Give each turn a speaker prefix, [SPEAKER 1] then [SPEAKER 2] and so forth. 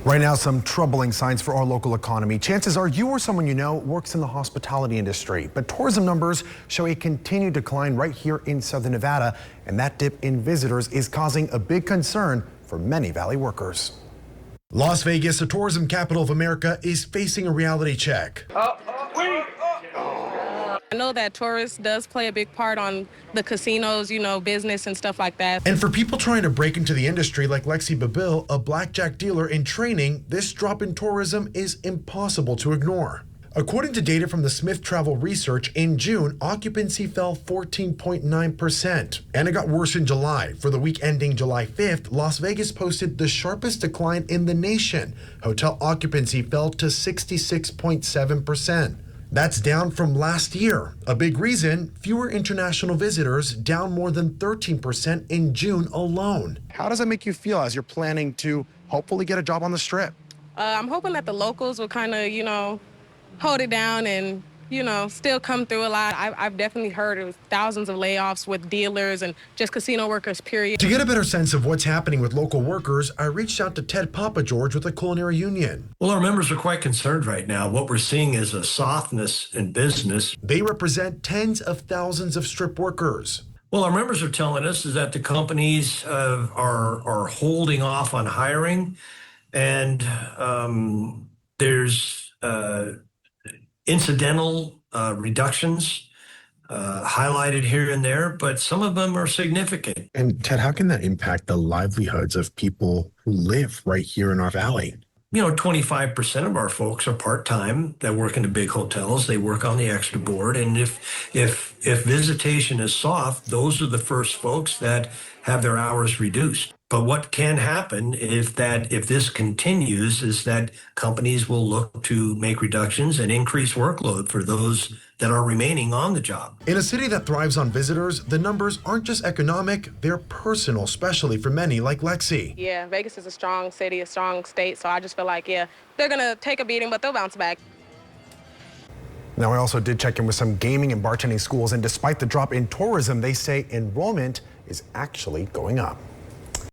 [SPEAKER 1] Right now, some troubling signs for our local economy. Chances are you or someone you know works in the hospitality industry, but tourism numbers show a continued decline right here in Southern Nevada, and that dip in visitors is causing a big concern for many Valley workers. Las Vegas, the tourism capital of America, is facing a reality check.
[SPEAKER 2] I know that tourists does play a big part on the casinos, business and stuff like that.
[SPEAKER 1] And for people trying to break into the industry like Lexi Babil, a blackjack dealer in training, this drop in tourism is impossible to ignore. According to data from the Smith Travel Research, in June, occupancy fell 14.9%, and it got worse in July. For the week ending July 5th, Las Vegas posted the sharpest decline in the nation. Hotel occupancy fell to 66.7%. That's down from last year. A big reason, fewer international visitors, down more than 13% in June alone. How does that make you feel as you're planning to hopefully get a job on the Strip?
[SPEAKER 2] I'm hoping that the locals will kind of, hold it down and, still come through a lot. I've definitely heard of thousands of layoffs with dealers and just casino workers, period.
[SPEAKER 1] To get a better sense of what's happening with local workers, I reached out to Ted Papageorge with the Culinary Union.
[SPEAKER 3] Well, our members are quite concerned right now. What we're seeing is a softness in business.
[SPEAKER 1] They represent tens of thousands of Strip workers.
[SPEAKER 3] Well, our members are telling us is that the companies are holding off on hiring, and there's incidental reductions highlighted here and there, but some of them are significant.
[SPEAKER 4] And Ted, how can that impact the livelihoods of people who live right here in our valley?
[SPEAKER 3] 25% of our folks are part-time that work in the big hotels. They work on the extra board. And if visitation is soft, those are the first folks that have their hours reduced. But what can happen if this continues is that companies will look to make reductions and increase workload for those that are remaining on the job.
[SPEAKER 1] In a city that thrives on visitors, the numbers aren't just economic, they're personal, especially for many like Lexi.
[SPEAKER 2] Yeah, Vegas is a strong city, a strong state, so I just feel like, they're going to take a beating, but they'll bounce back.
[SPEAKER 1] Now, I also did check in with some gaming and bartending schools, and despite the drop in tourism, they say enrollment is actually going up.